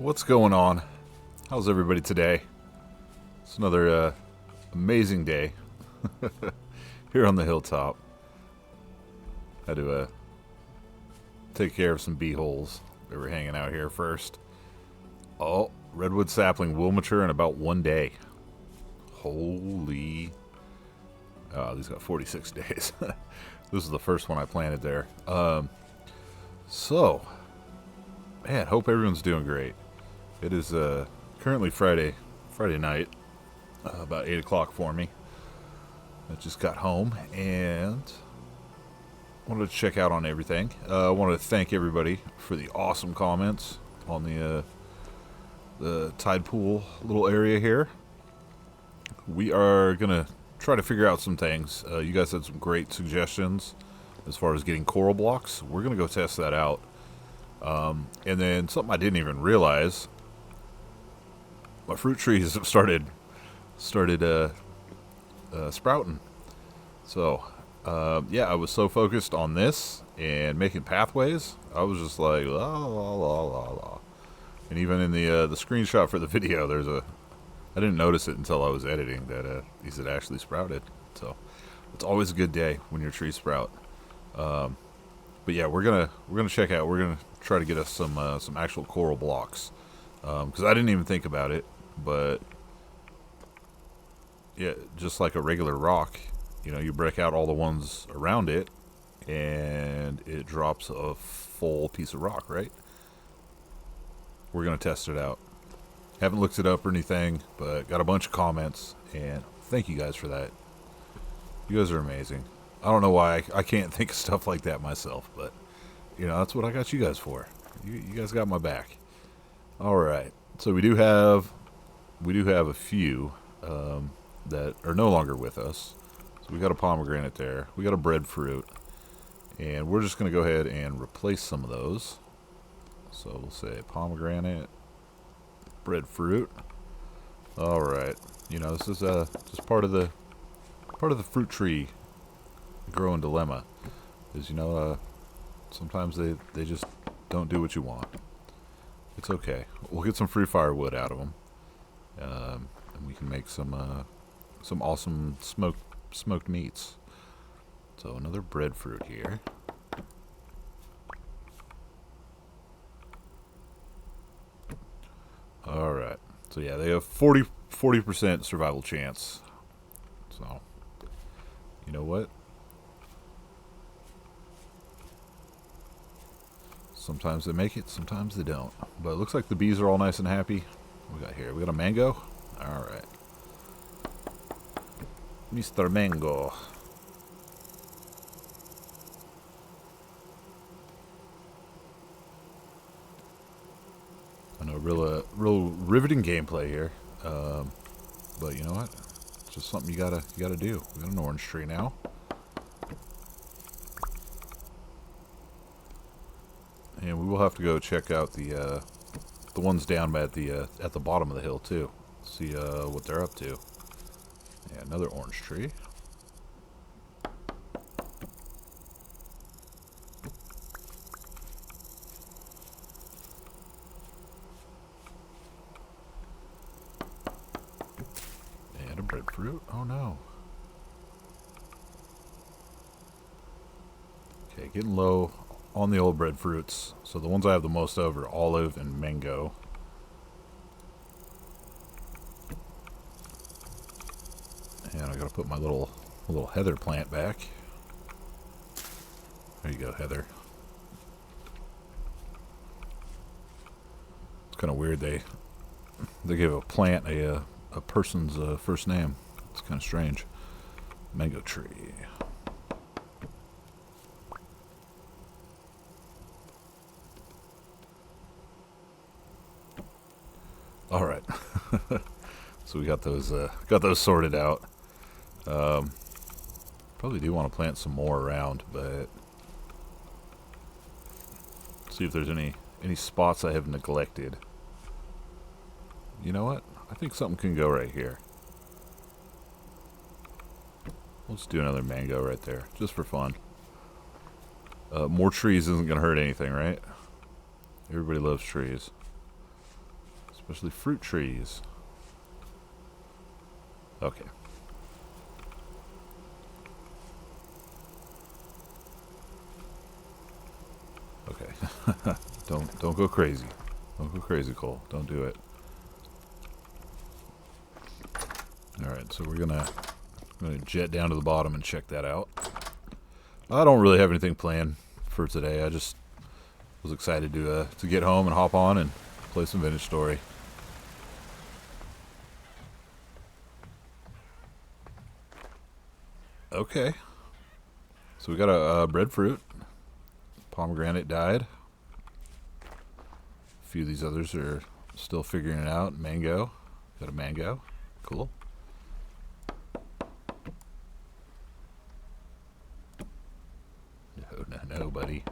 What's going on? How's everybody today? It's another amazing day here on the hilltop. Had to take care of some bee holes. They were hanging out here first. Oh, redwood sapling will mature in about 1 day. Holy... Oh, these got 46 days. This is the first one I planted there. So, man, hope everyone's doing great. It is currently Friday night, about 8 o'clock for me. I just got home and wanted to check out on everything. I wanted to thank everybody for the awesome comments on the tide pool little area here. We are going to try to figure out some things. You guys had some great suggestions as far as getting coral blocks. We're going to go test that out. And then something I didn't even realize, my fruit trees have started sprouting. So, yeah, I was so focused on this and making pathways, I was just like, la la la la la. And even in the screenshot for the video, I didn't notice it until I was editing that these had actually sprouted. So, it's always a good day when your trees sprout. But yeah, we're gonna check out. We're gonna try to get us some actual coral blocks, because I didn't even think about it. But yeah, just like a regular rock, you know, you break out all the ones around it, and it drops a full piece of rock, right? We're gonna test it out. Haven't looked it up or anything, but got a bunch of comments, and thank you guys for that. You guys are amazing. I don't know why I can't think of stuff like that myself, but you know, that's what I got you guys for. You guys got my back. All right, so we do have a few that are no longer with us. So we got a pomegranate there. We got a breadfruit, and we're just going to go ahead and replace some of those. So we'll say pomegranate, breadfruit. All right, you know, this is just part of the fruit tree growing dilemma. Is, you know, sometimes they just don't do what you want. It's okay. We'll get some free firewood out of them, and we can make some awesome smoked meats. So another breadfruit here. All right. So yeah, they have 40% survival chance. So, you know what? Sometimes they make it, sometimes they don't. But it looks like the bees are all nice and happy. What we got here? We got a mango? Alright. Mr. Mango. I know, real riveting gameplay here. But you know what? It's just something you gotta do. We got an orange tree now. And we will have to go check out the ones down at the bottom of the hill too. See what they're up to. Yeah, another orange tree. And a breadfruit. Oh no. Okay, getting low on the old breadfruits. So the ones I have the most of are olive and mango. And I gotta put my little heather plant back. There you go, heather. It's kind of weird they give a plant a person's first name. It's kind of strange. Mango tree. All right. So we got those sorted out. Probably do want to plant some more around, but see if there's any spots I have neglected. You know what? I think something can go right here. Let's do another mango right there, just for fun. More trees isn't going to hurt anything, right? Everybody loves trees. especially fruit trees. Okay. Okay. Don't go crazy. Don't go crazy, Cole. Don't do it. Alright, so we're gonna jet down to the bottom and check that out. I don't really have anything planned for today. I just was excited to get home and hop on and play some Vintage Story. Okay. So we got a breadfruit. Pomegranate died. A few of these others are still figuring it out. Mango. Got a mango. Cool. No, buddy.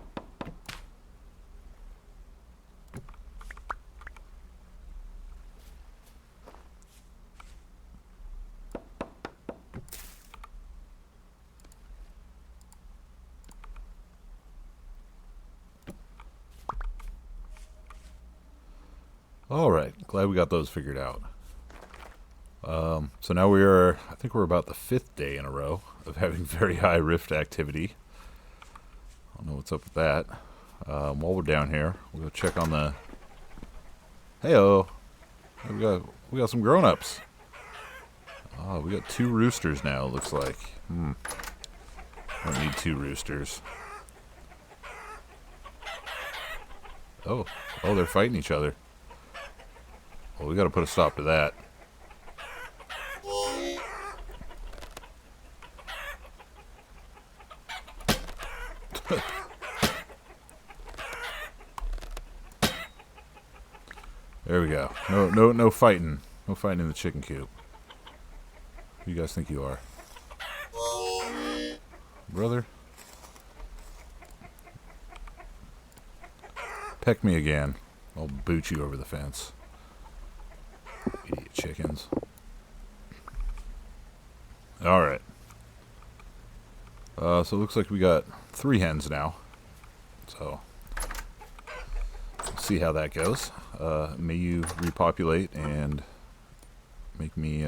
All right, glad we got those figured out. So now I think we're about the 5th day in a row of having very high rift activity. I don't know what's up with that. While we're down here, we'll go check on the... Hey-oh! We got some grown-ups. Oh, we got 2 roosters now, it looks like. I don't need 2 roosters. Oh, they're fighting each other. Well, we gotta put a stop to that. There we go. No fighting. No fighting in the chicken coop. Who you guys think you are? Brother? Peck me again. I'll boot you over the fence. Idiot chickens. Alright. So it looks like we got 3 hens now. So, let's see how that goes. May you repopulate and make me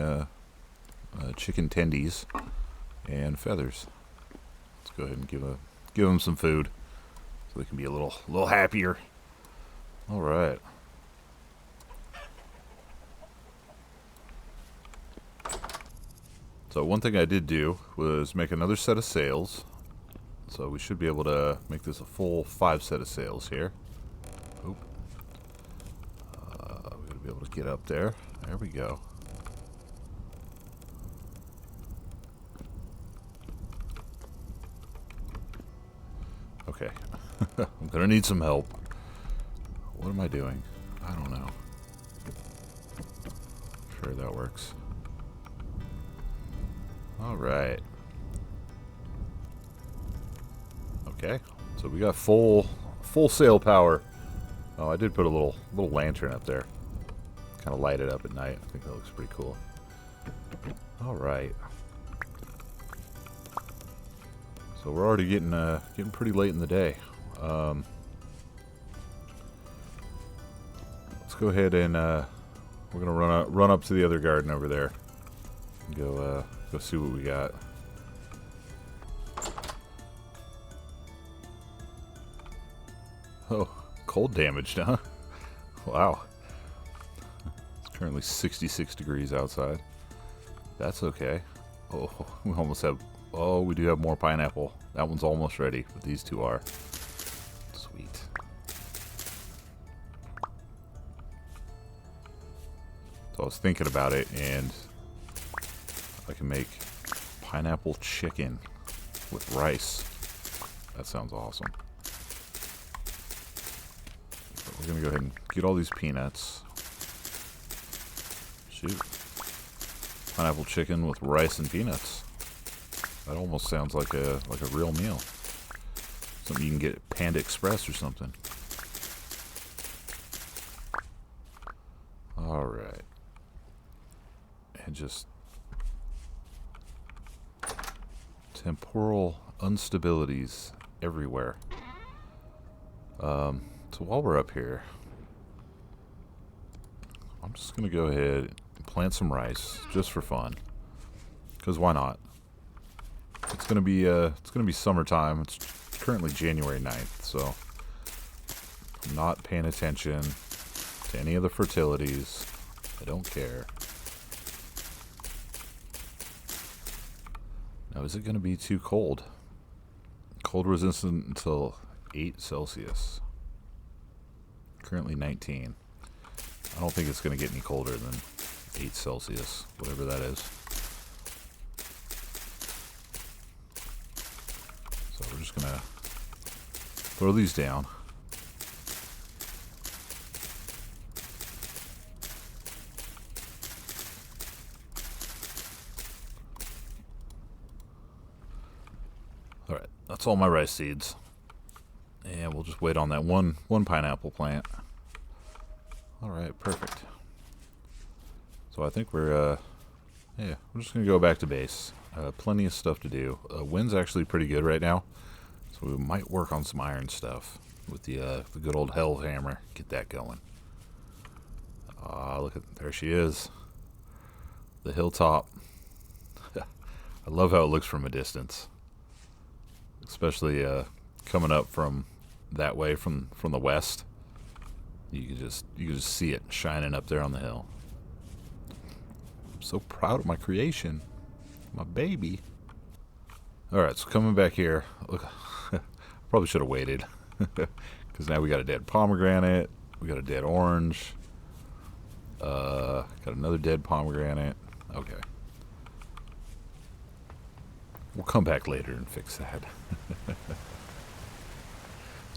chicken tendies and feathers. Let's go ahead and give them some food so they can be a little happier. All right. So one thing I did do was make another set of sails. So we should be able to make this a full 5 set of sails here. Oop. We're going to be able to get up there. There we go. Okay. I'm going to need some help. What am I doing? I don't know. Sure, that works. Alright. Okay. So we got full sail power. Oh, I did put a little lantern up there. Kind of light it up at night. I think that looks pretty cool. Alright. So we're already getting pretty late in the day. Let's go ahead and we're gonna run up to the other garden over there. And go see what we got. Oh, cold damaged, huh? Wow. It's currently 66 degrees outside. That's okay. Oh, we almost have... Oh, we do have more pineapple. That one's almost ready, but these 2 are. Sweet. So I was thinking about it, and I can make pineapple chicken with rice. That sounds awesome. So we're going to go ahead and get all these peanuts. Shoot. Pineapple chicken with rice and peanuts. That almost sounds like a real meal. Something you can get at Panda Express or something. Alright. And just... temporal instabilities everywhere. So while we're up here... I'm just gonna go ahead and plant some rice just for fun, because why not? It's gonna be summertime. It's currently January 9th, so I'm not paying attention to any of the fertilities. I don't care. Now, is it gonna be too cold? Cold resistant until 8 Celsius. Currently 19. I don't think it's going to get any colder than 8 Celsius, whatever that is. So we're just going to throw these down. Alright, that's all my rice seeds. And we'll just wait on that one pineapple plant. Alright, perfect. So I think we're just going to go back to base. Plenty of stuff to do. Wind's actually pretty good right now, so we might work on some iron stuff with the good old hell hammer. Get that going. Look at, there she is. The hilltop. I love how it looks from a distance. Especially coming up from that way from the west. You can just see it shining up there on the hill. I'm so proud of my creation. My baby. Alright, so coming back here. Look, probably should have waited. Because now we got a dead pomegranate. We got a dead orange. Got another dead pomegranate. Okay. We'll come back later and fix that.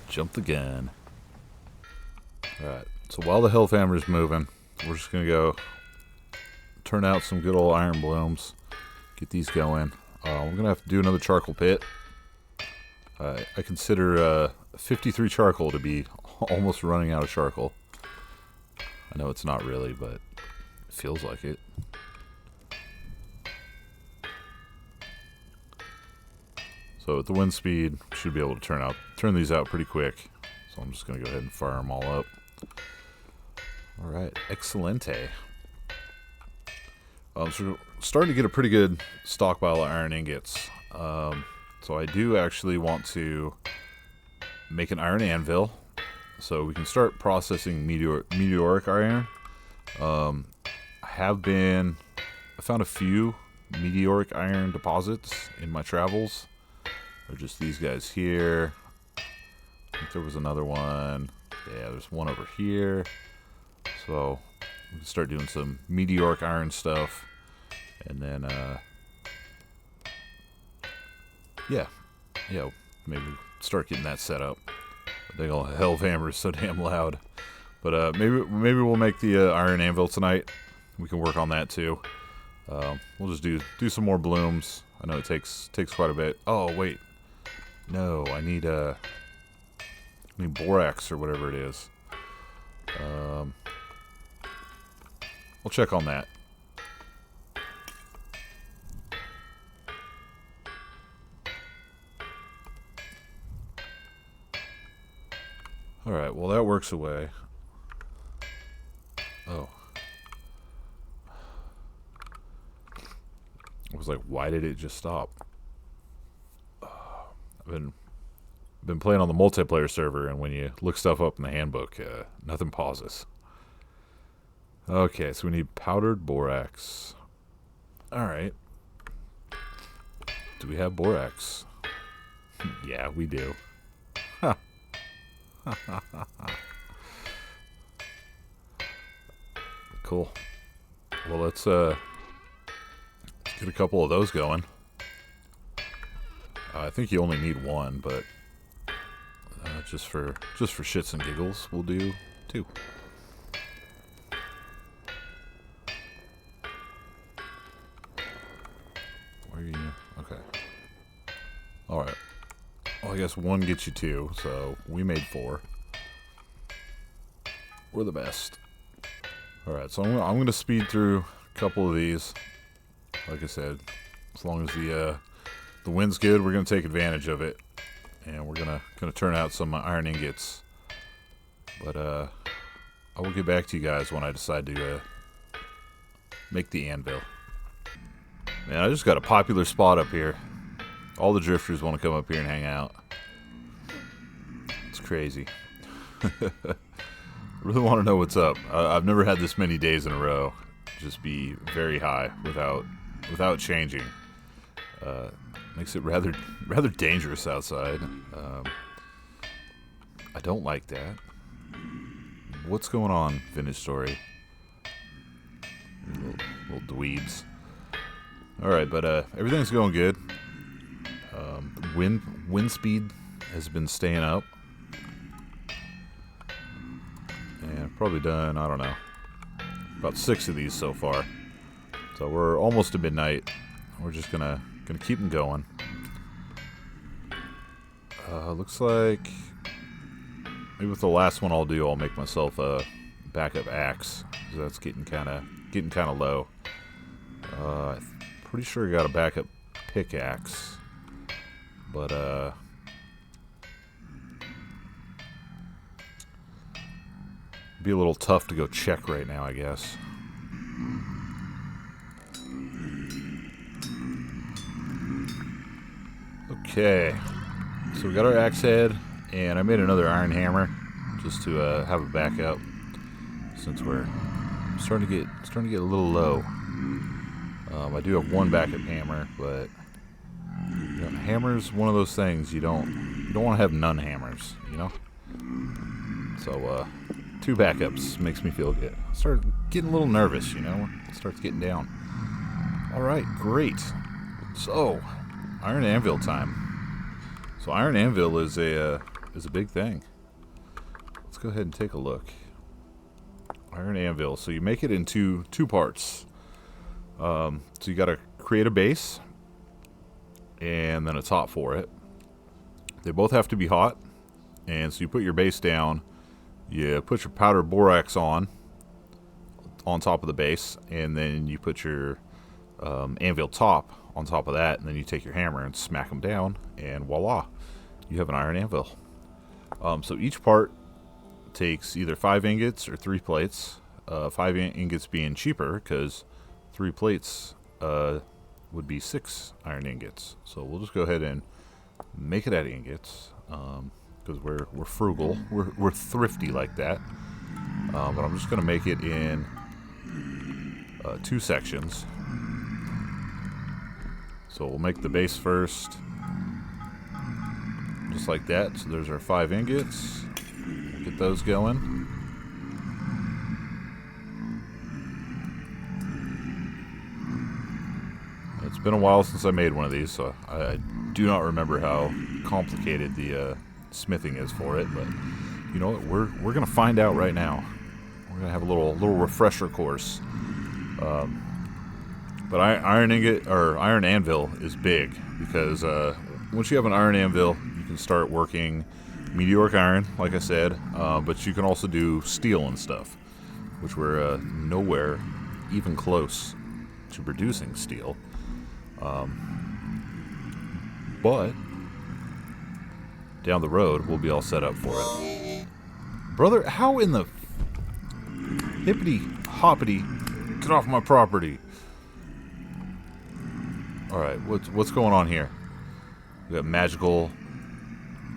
Jump the gun. Alright, so while the health hammer's moving, we're just going to go turn out some good old iron blooms. Get these going. We're going to have to do another charcoal pit. I consider 53 charcoal to be almost running out of charcoal. I know it's not really, but it feels like it. So at the wind speed, we should be able to turn these out pretty quick. So I'm just going to go ahead and fire them all up. Alright, excelente. So we're starting to get a pretty good stockpile of iron ingots. So I do actually want to make an iron anvil, so we can start processing meteoric iron. I found a few meteoric iron deposits in my travels. They're just these guys here. I think there was another one. Yeah, there's one over here. So we can start doing some meteoric iron stuff. And then, yeah, maybe start getting that set up. I think old hell hammer is so damn loud. But maybe we'll make the iron anvil tonight. We can work on that too. We'll just do some more blooms. I know it takes quite a bit. Oh wait, no, I need borax or whatever it is. We'll check on that. Alright, well that works away. Oh. I was like, why did it just stop? I've been playing on the multiplayer server, and when you look stuff up in the handbook, nothing pauses. Okay, so we need powdered borax. Alright. Do we have borax? Yeah, we do. Huh. Cool. Well, let's get a couple of those going. I think you only need one, but just for shits and giggles, we'll do 2. Where are you? Okay. All right. Well, I guess 1 gets you 2, so we made 4. We're the best. All right, so I'm gonna speed through a couple of these. Like I said, as long as the wind's good, we're gonna take advantage of it, and we're gonna turn out some iron ingots. But I will get back to you guys when I decide to make the anvil. Man, I just got a popular spot up here. All the drifters want to come up here and hang out. It's crazy. I really want to know what's up. I've never had this many days in a row just be very high without changing. Makes it rather dangerous outside. I don't like that. What's going on, Vintage Story? Little dweebs. Alright, but everything's going good. Wind speed has been staying up. And I've probably done, I don't know, about 6 of these so far. So we're almost to midnight. We're just gonna keep them going. Looks like maybe with the last one I'll make myself a backup axe, because that's getting kind of low. Pretty sure I got a backup pickaxe, but be a little tough to go check right now, I guess. Okay, so we got our axe head, and I made another iron hammer just to have a backup, since we're starting to get a little low. I do have one backup hammer, but you know, hammer's one of those things you don't want to have none hammers, you know. So 2 backups makes me feel good. I start getting a little nervous, you know. It starts getting down. All right, great. So iron anvil time. So iron anvil is a big thing. Let's go ahead and take a look. Iron anvil. So you make it into 2 parts. So you got to create a base and then a top for it. They both have to be hot. And so you put your base down. You put your powdered borax on top of the base, and then you put your anvil top on top of that, and then you take your hammer and smack them down, and voila, you have an iron anvil. So each part takes either 5 ingots or 3 plates. 5 ingots being cheaper, because 3 plates would be 6 iron ingots. So we'll just go ahead and make it at ingots, because we're frugal, we're thrifty like that. But I'm just gonna make it in 2 sections. So we'll make the base first, just like that. So there's our 5 ingots. We'll get those going. It's been a while since I made one of these, so I do not remember how complicated the smithing is for it. But you know what? We're gonna find out right now. We're gonna have a little refresher course. But iron ingot or iron anvil is big, because once you have an iron anvil, you can start working meteoric iron, like I said. But you can also do steel and stuff, which we're nowhere even close to producing steel. But down the road, we'll be all set up for it. Brother, how in the hippity hoppity, get off my property. Alright, what's going on here? We got magical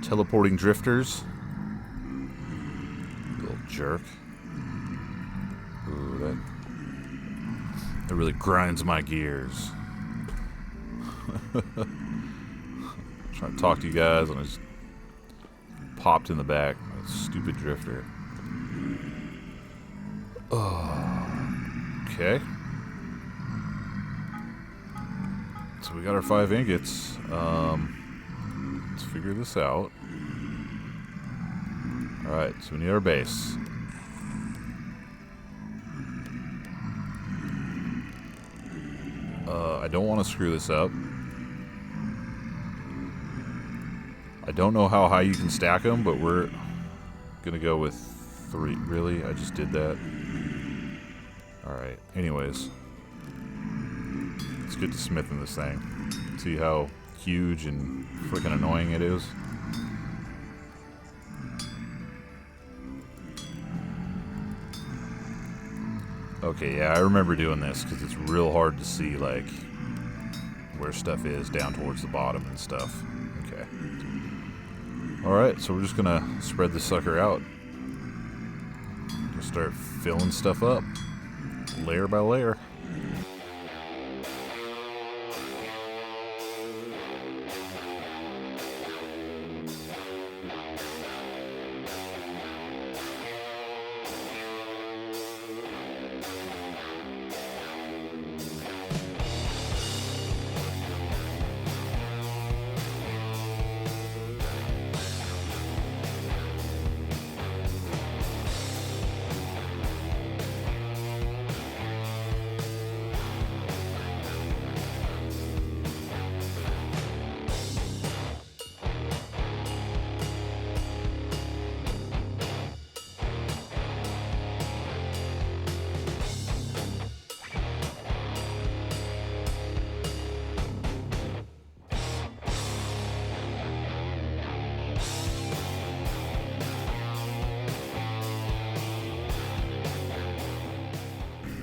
teleporting drifters. Little jerk. Ooh, that really grinds my gears. Trying to talk to you guys, and I just popped in the back. That stupid drifter. Oh, okay. So we got our 5 ingots. Let's figure this out. Alright, so we need our base. I don't want to screw this up. I don't know how high you can stack them, but we're gonna go with 3. Really? I just did that? Alright, anyways. Let's get to smithing this thing. See how huge and freaking annoying it is. Okay, yeah, I remember doing this because it's real hard to see, like, where stuff is down towards the bottom and stuff. Okay. Alright, so we're just gonna spread this sucker out. Just start filling stuff up, layer by layer.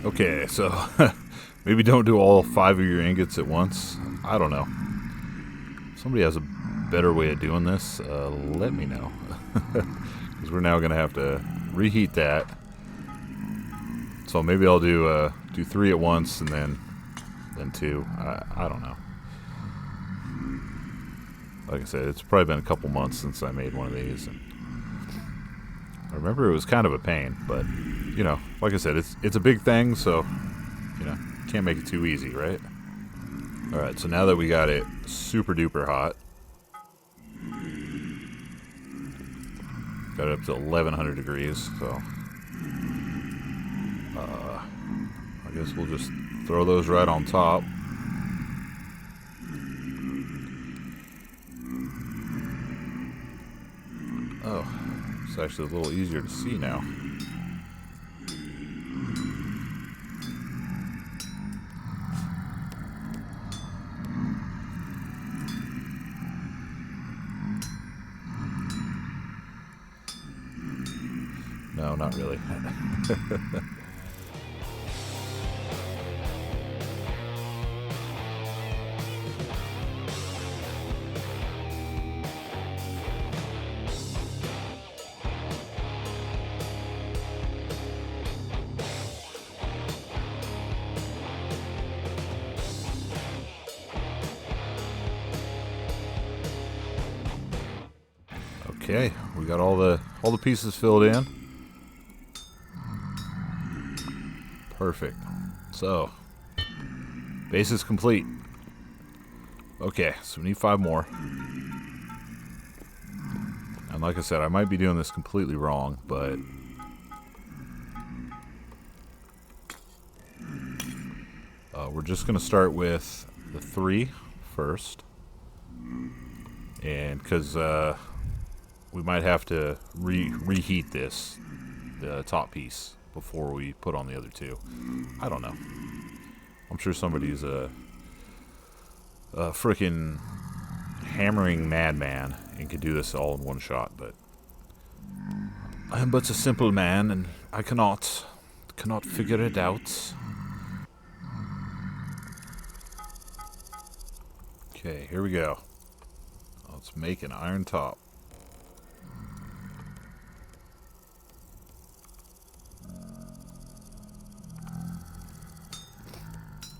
Okay, so maybe don't do all 5 of your ingots at once. I don't know. If somebody has a better way of doing this, let me know. Because we're now going to have to reheat that. So maybe I'll do 3 at once and then 2. I don't know. Like I said, it's probably been a couple months since I made one of these. And I remember it was kind of a pain, but, you know, like I said, it's a big thing, so, you know, can't make it too easy, right? Alright, so now that we got it super duper hot, got it up to 1100 degrees, so I guess we'll just throw those right on top. Oh, it's actually a little easier to see now. No, not really. Okay, we got all the pieces filled in. Perfect. So, base is complete. Okay, so we need 5 more. And like I said, I might be doing this completely wrong, but we're just going to start with the 3 first. And because we might have to reheat this, the top piece, before we put on the other 2. I don't know. I'm sure somebody's a freaking hammering madman and could do this all in one shot, but I am but a simple man and I cannot figure it out. Okay, here we go. Let's make an iron top.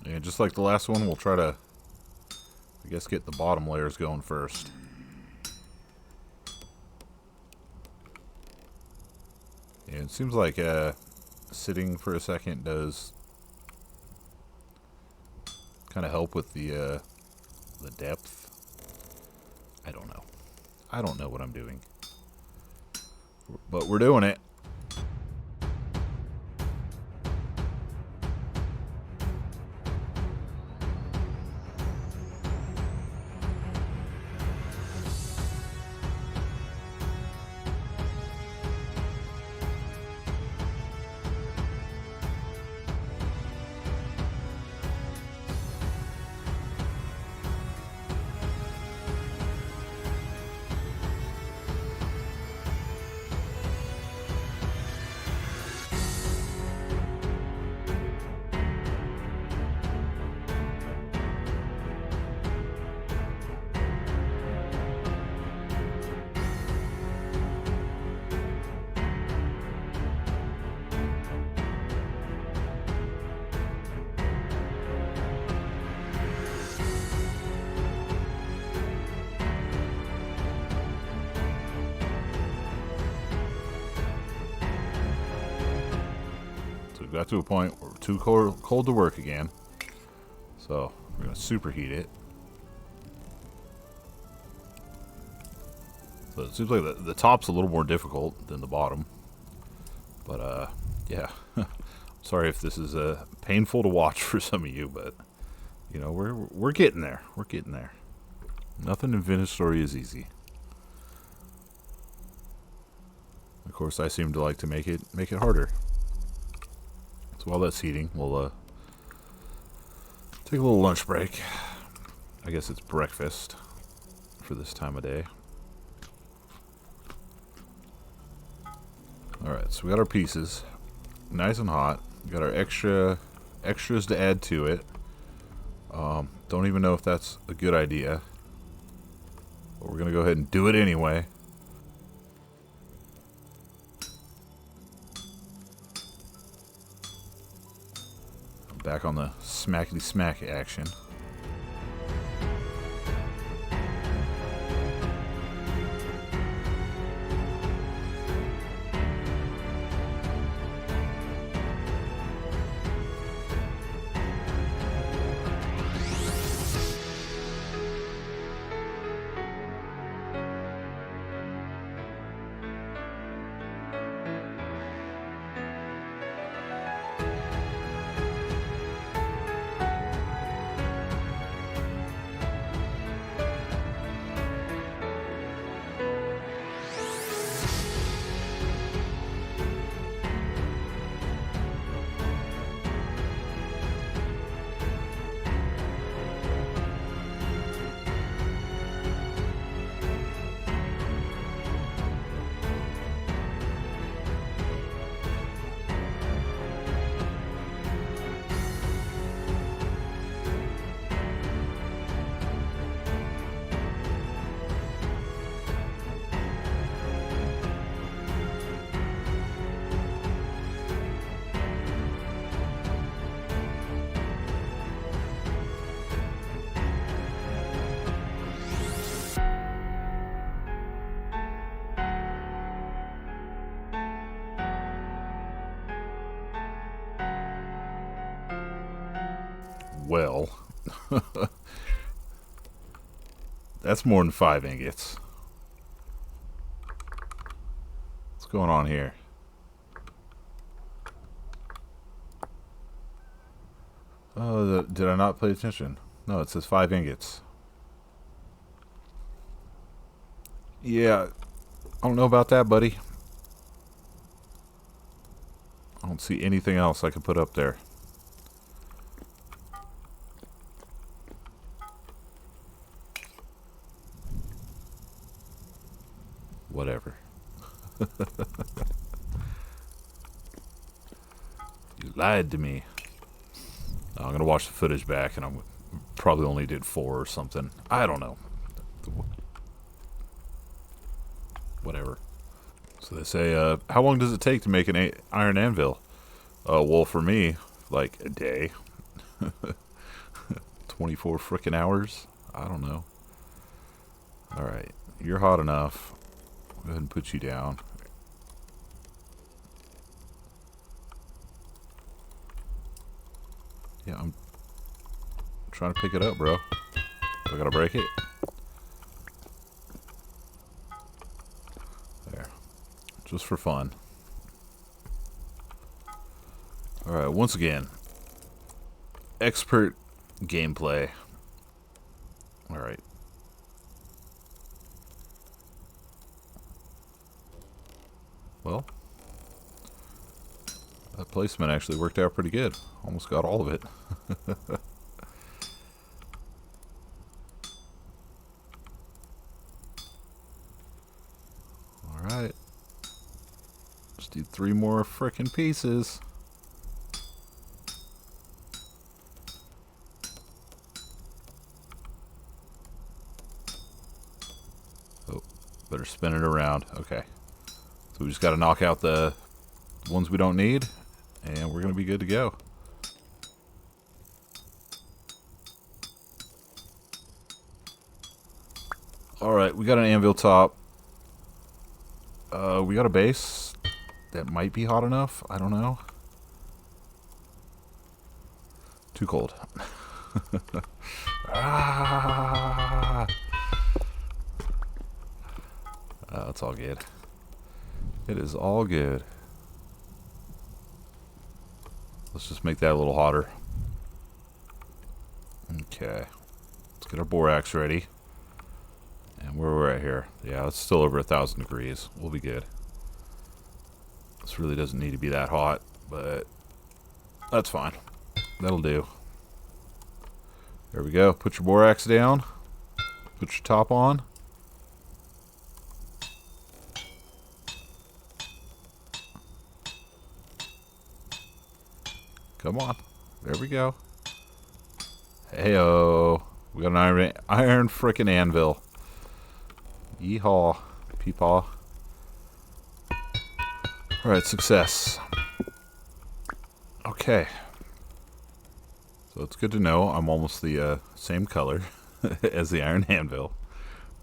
And just like the last one, we'll try to, I guess, get the bottom layers going first. And it seems like sitting for a second does kind of help with the depth. I don't know. I don't know what I'm doing. But we're doing it. we got to a point where we're too cold to work again. So we're going to superheat it. So it seems like the top's a little more difficult than the bottom. But, yeah. Sorry if this is painful to watch for some of you, but, you know, we're getting there. We're getting there. Nothing in Vintage Story is easy. Of course, I seem to like to make it harder. So while that's heating, we'll take a little lunch break. I guess it's breakfast for this time of day. Alright, so we got our pieces nice and hot. We got our extras to add to it. Don't even know if that's a good idea, but we're gonna go ahead and do it anyway. Back on the smackety smack action. Well, that's more than 5 ingots. What's going on here? Oh, did I not pay attention? No, it says 5 ingots. Yeah, I don't know about that, buddy. I don't see anything else I can put up there. Whatever. You lied to me. I'm gonna watch the footage back, and I'm probably only did 4 or something. I don't know. Whatever. So they say, how long does it take to make an iron anvil? Well, for me, like a day. 24 frickin' hours? I don't know. Alright, you're hot enough. Go ahead and put you down. Yeah, I'm trying to pick it up, bro. I gotta break it. There. Just for fun. Alright, once again. Expert gameplay. Alright. Well, that placement actually worked out pretty good. Almost got all of it. Alright. Just do 3 more frickin' pieces. Oh, better spin it around. Okay. So we just got to knock out the ones we don't need, and we're going to be good to go. Alright, we got an anvil top. We got a base that might be hot enough. I don't know. Too cold. Ah! It's all good. It is all good. Let's just make that a little hotter. Okay. Let's get our borax ready. And where we're at here. Yeah, it's still over 1,000 degrees. We'll be good. This really doesn't need to be that hot, but that's fine. That'll do. There we go. Put your borax down. Put your top on. Come on. There we go. Heyo. We got an iron frickin' anvil. Yeehaw. Peepaw. Alright, success. Okay. So it's good to know I'm almost the same color as the iron anvil.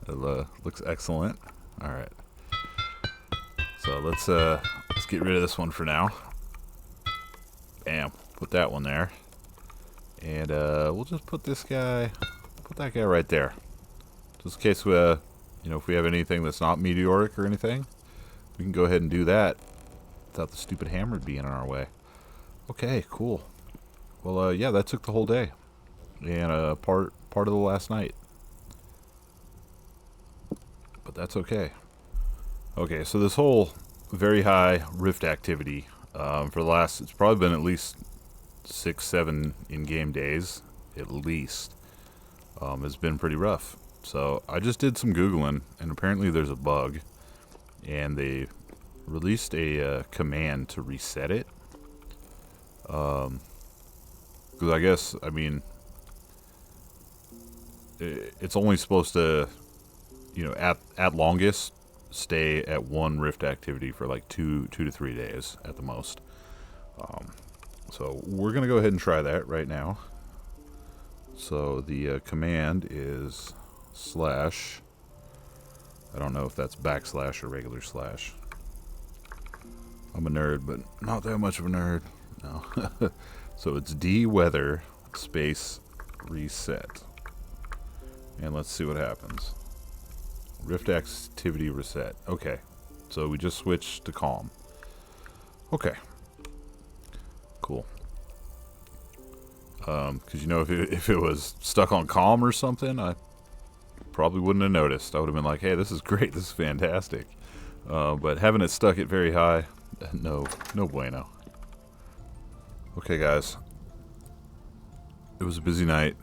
It looks excellent. Alright. So let's get rid of this one for now. Bam. Put that one there. And we'll just put this guy, put that guy right there. Just in case we, if we have anything that's not meteoric or anything, we can go ahead and do that without the stupid hammer being in our way. Okay, cool. Well, yeah, that took the whole day. And part of the last night. But that's okay. Okay, so this whole very high rift activity for the last, it's probably been at least 6-7 in-game days, at least, has been pretty rough. So I just did some Googling, and apparently there's a bug, and they released a command to reset it. Because I guess, I mean, it's only supposed to, at longest, stay at one rift activity for like 2 to 3 days at the most. So we're going to go ahead and try that right now. So the command is / I don't know if that's backslash or regular slash. I'm a nerd, but not that much of a nerd. No. So it's dweather space reset. And let's see what happens. Rift activity reset. Okay. So we just switched to calm. Okay. Cool. Because if it was stuck on calm or something, I probably wouldn't have noticed. I would have been like, hey, this is great, this is fantastic. But having it stuck at very high, no bueno. Okay, guys. It was a busy night.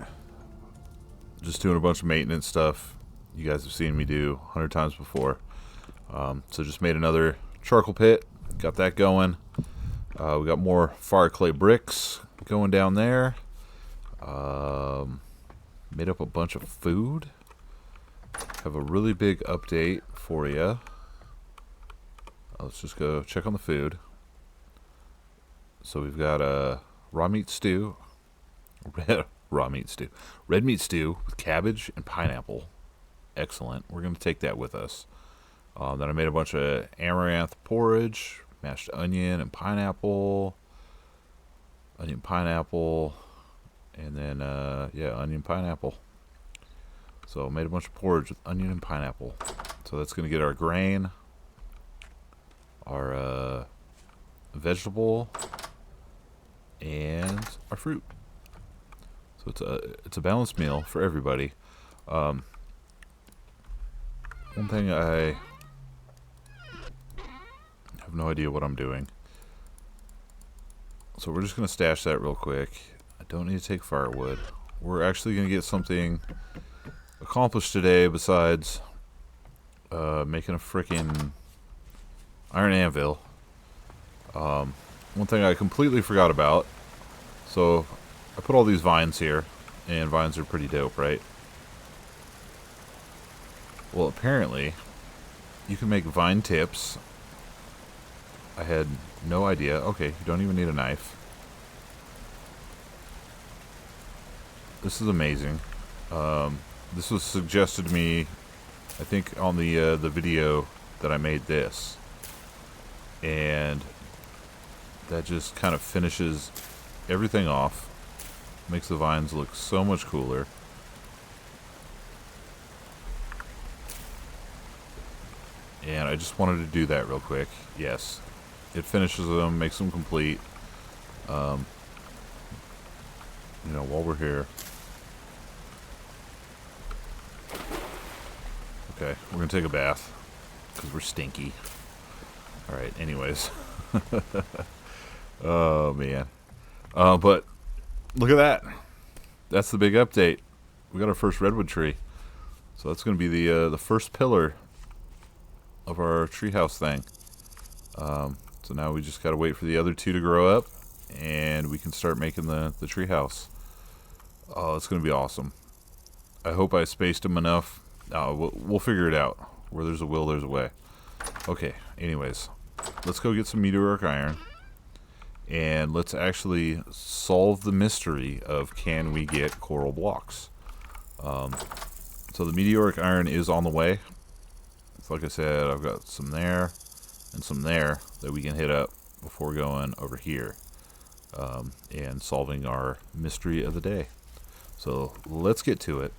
Just doing a bunch of maintenance stuff. You guys have seen me do 100 times before. So just made another charcoal pit. Got that going. We got more fire clay bricks going down there. Made up a bunch of food. Have a really big update for you. Let's just go check on the food. So we've got a raw meat stew. Red meat stew with cabbage and pineapple. Excellent. We're going to take that with us. Then I made a bunch of amaranth porridge, mashed onion and pineapple. Onion pineapple. And then, onion pineapple. So I made a bunch of porridge with onion and pineapple. So that's going to get our grain, our vegetable, and our fruit. So it's a balanced meal for everybody. One thing I have no idea what I'm doing. So we're just going to stash that real quick. I don't need to take firewood. We're actually going to get something accomplished today besides making a freaking iron anvil. One thing I completely forgot about. So I put all these vines here, and vines are pretty dope, right? Well, apparently you can make vine tips. I had no idea. Okay, you don't even need a knife. This is amazing. This was suggested to me, I think, on the video that I made this, and that just kind of finishes everything off. Makes the vines look so much cooler. And I just wanted to do that real quick. Yes, it finishes them, makes them complete. You know, while we're here. Okay, we're gonna take a bath because we're stinky. Alright, anyways. Oh, man. But look at that. That's the big update. We got our first redwood tree. So that's going to be the first pillar of our treehouse thing. So now we just got to wait for the other two to grow up, and we can start making the treehouse. Oh, it's going to be awesome. I hope I spaced them enough. We'll figure it out. Where there's a will, there's a way. Okay, anyways. Let's go get some meteoric iron. And let's actually solve the mystery of, can we get coral blocks? So the meteoric iron is on the way. So like I said, I've got some there and some there that we can hit up before going over here and solving our mystery of the day. So let's get to it.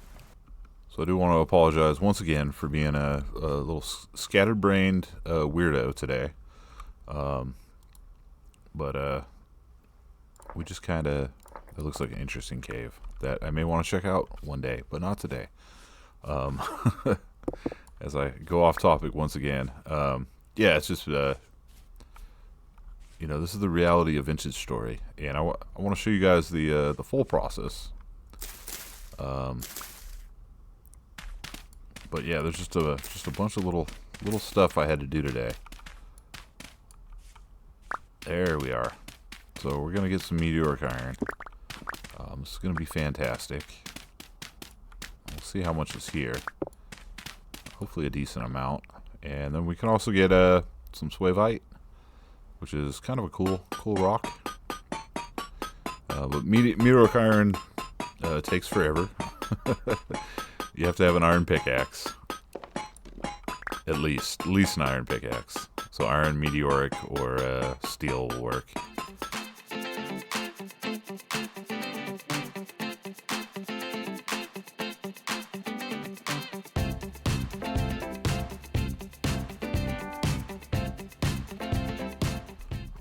So I do want to apologize once again for being a little scattered-brained weirdo today. But we just kind of, it looks like an interesting cave that I may want to check out one day, but not today. As I go off topic once again, yeah, it's just, you know, this is the reality of Vintage Story, and I want to show you guys the full process. But yeah, there's just a bunch of little stuff I had to do today. There we are. So we're gonna get some meteoric iron. This is gonna be fantastic. We'll see how much is here. Hopefully a decent amount. And then we can also get some swavite, which is kind of a cool rock. But meteoric iron takes forever. You have to have an iron pickaxe. At least an iron pickaxe. So iron, meteoric, or steel will work.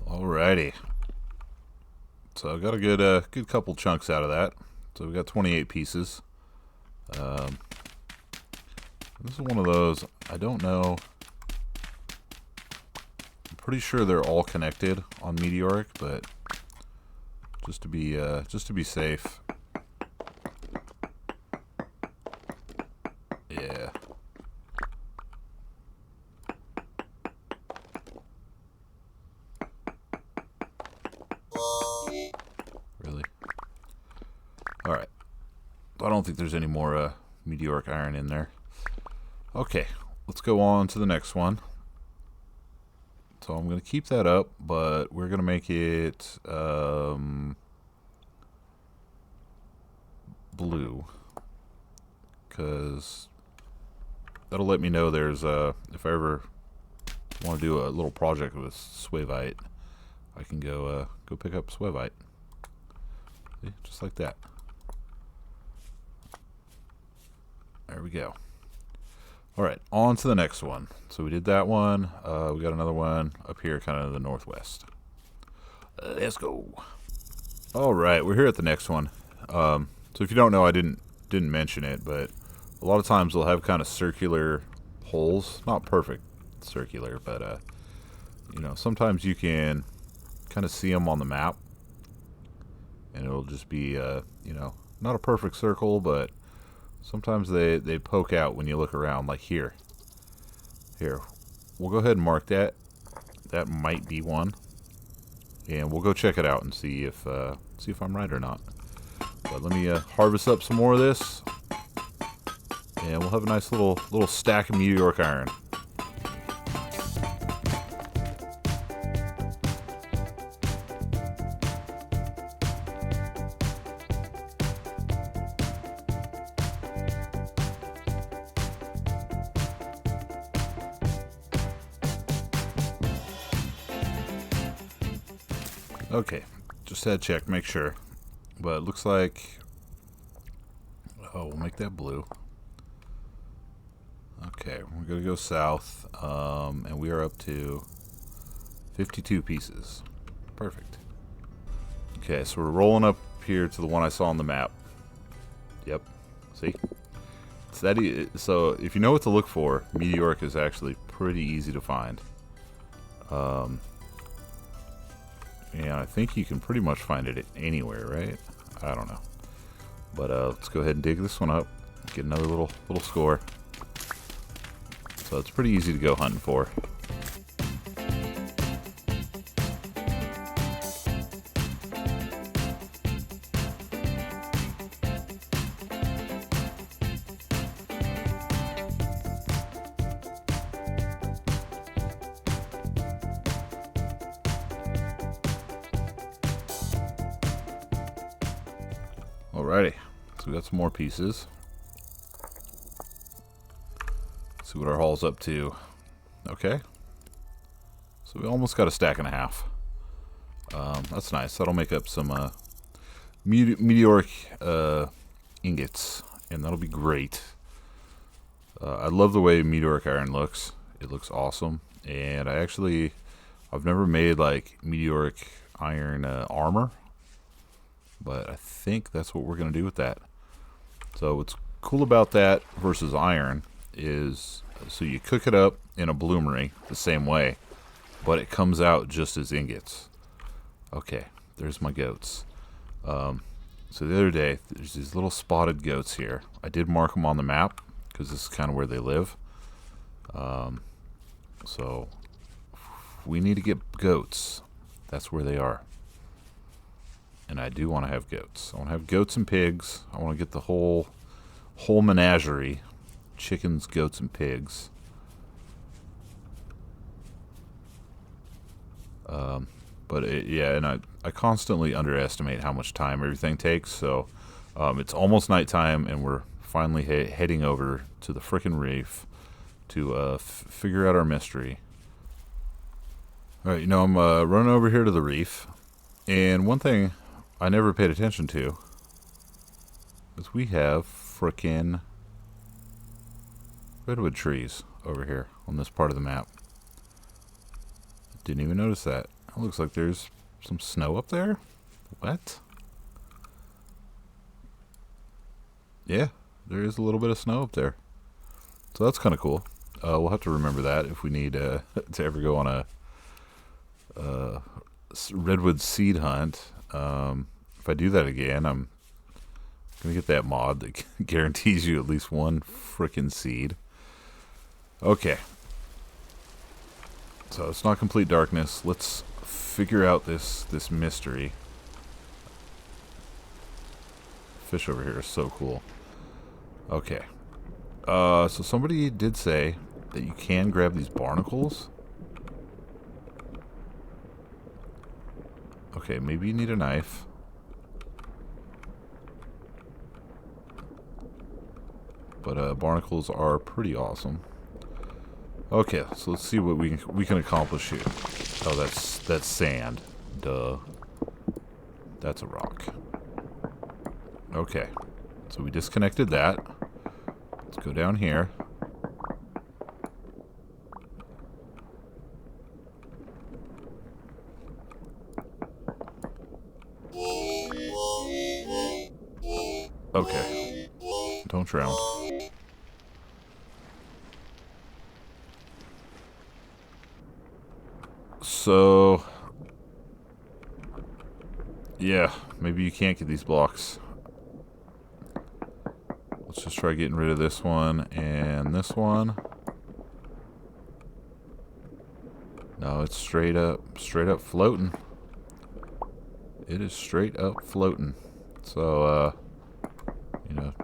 Alrighty. So I got a good couple chunks out of that. So we got 28 pieces. This is one of those, I don't know. I'm pretty sure they're all connected on meteoric, but just to be safe. Yeah. Really? Alright. I don't think there's any more meteoric iron in there. Okay, let's go on to the next one. So I'm going to keep that up, but we're going to make it blue, because that'll let me know there's if I ever want to do a little project with swavite, I can go pick up swavite. See? Just like that. There we go. Alright, on to the next one. So we did that one. We got another one up here, kind of the northwest. Let's go. Alright, we're here at the next one. So if you don't know, I didn't mention it, but a lot of times they'll have kind of circular holes. Not perfect circular, but you know, sometimes you can kind of see them on the map. And it'll just be, you know, not a perfect circle, but sometimes they poke out when you look around, like here. Here, we'll go ahead and mark that. That might be one, and we'll go check it out and see if I'm right or not. But let me harvest up some more of this, and we'll have a nice little stack of meteoric iron. Okay, just had to check, make sure. But it looks like... Oh, we'll make that blue. Okay, we're going to go south, and we are up to 52 pieces. Perfect. Okay, so we're rolling up here to the one I saw on the map. Yep. See? It's that so if you know what to look for, meteoric is actually pretty easy to find. And I think you can pretty much find it anywhere, right? I don't know. But let's go ahead and dig this one up. Get another little score. So it's pretty easy to go hunting for. Alrighty, so we got some more pieces. See what our haul's up to. Okay, so we almost got a stack and a half. That's nice. That'll make up some meteoric ingots, and that'll be great. I love the way meteoric iron looks. It looks awesome, and I've never made like meteoric iron armor. But I think that's what we're going to do with that. So what's cool about that versus iron is, so you cook it up in a bloomery the same way, but it comes out just as ingots. Okay, there's my goats. So the other day, there's these little spotted goats here. I did mark them on the map because this is kind of where they live. So we need to get goats. That's where they are. And I do want to have goats. I want to have goats and pigs. I want to get the whole menagerie. Chickens, goats, and pigs. Yeah, and I constantly underestimate how much time everything takes. So it's almost nighttime, and we're finally heading over to the frickin' reef to figure out our mystery. All right, I'm running over here to the reef. And one thing I never paid attention to is we have frickin' redwood trees over here on this part of the map. Didn't even notice that. It looks like there's some snow up there. What? Yeah, there is a little bit of snow up there. So that's kind of cool. We'll have to remember that if we need to ever go on a redwood seed hunt. If I do that again, I'm gonna get that mod that guarantees you at least one frickin' seed. Okay, so it's not complete darkness. Let's figure out this mystery. Fish over here is so cool. Okay, so somebody did say that you can grab these barnacles. Okay, maybe you need a knife. But barnacles are pretty awesome. Okay, so let's see what we can accomplish here. Oh, that's sand. Duh. That's a rock. Okay, so we disconnected that. Let's go down here. Okay. Don't drown. So, yeah, maybe you can't get these blocks. Let's just try getting rid of this one and this one. No, it's straight up floating. It is straight up floating. So,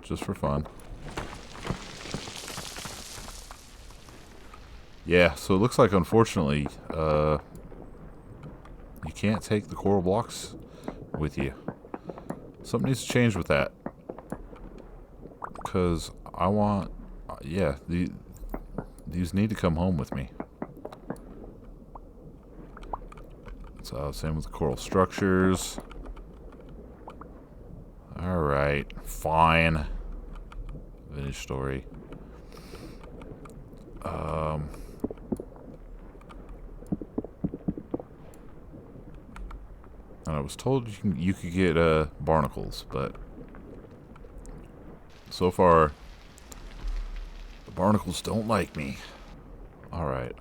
just for fun. Yeah, so it looks like, unfortunately, you can't take the coral blocks with you. Something needs to change with that. Because I want... yeah, these need to come home with me. So, same with the coral structures. Alright, fine. Finished story. And I was told you could get barnacles, but so far the barnacles don't like me. Alright.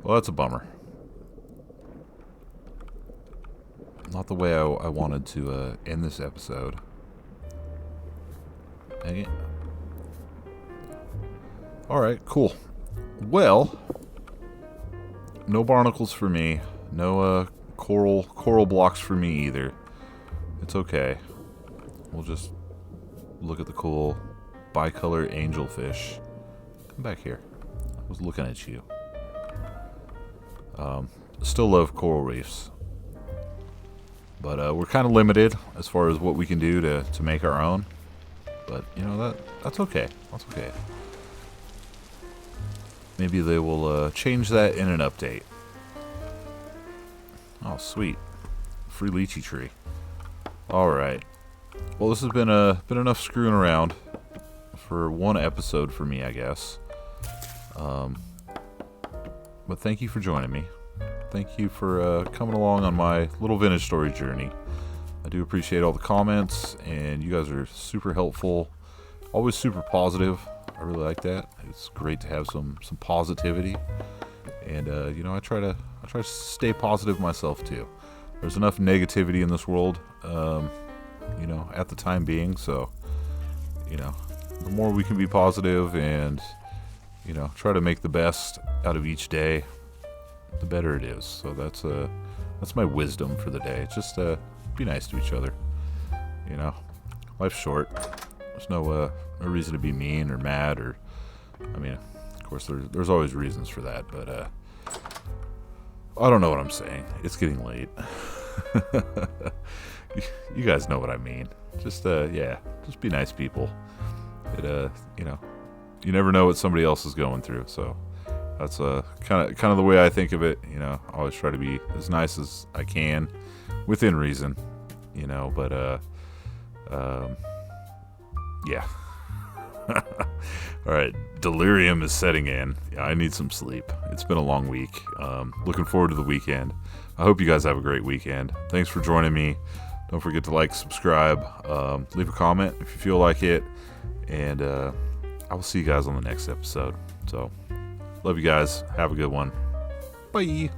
Well, that's a bummer. Not the way I wanted to end this episode. Dang it. Alright, cool. Well, no barnacles for me. No coral blocks for me either. It's okay. We'll just look at the cool bicolor angelfish. Come back here. I was looking at you. Still love coral reefs. But we're kind of limited as far as what we can do to make our own. But, you know, that's okay. That's okay. Maybe they will change that in an update. Oh, sweet. Free lychee tree. Alright. Well, this has been enough screwing around for one episode for me, I guess. But thank you for joining me. Thank you for coming along on my little vintage story journey. I do appreciate all the comments, and you guys are super helpful. Always super positive. I really like that. It's great to have some positivity, and you know, I try to stay positive myself too. There's enough negativity in this world, you know, at the time being. So, you know, the more we can be positive and, you know, try to make the best out of each day, the better it is. So that's my wisdom for the day. Just be nice to each other. You know, life's short. There's no reason to be mean or mad, or, I mean, of course there's always reasons for that, but I don't know what I'm saying. It's getting late. You guys know what I mean. Just yeah, just be nice people. It you know, you never know what somebody else is going through, so that's kind of the way I think of it. You know, I always try to be as nice as I can within reason, you know, but yeah. Alright, delirium is setting in. Yeah, I need some sleep. It's been a long week. Looking forward to the weekend. I hope you guys have a great weekend. Thanks for joining me. Don't forget to like, subscribe, leave a comment if you feel like it, and I will see you guys on the next episode. So, love you guys. Have a good one. Bye.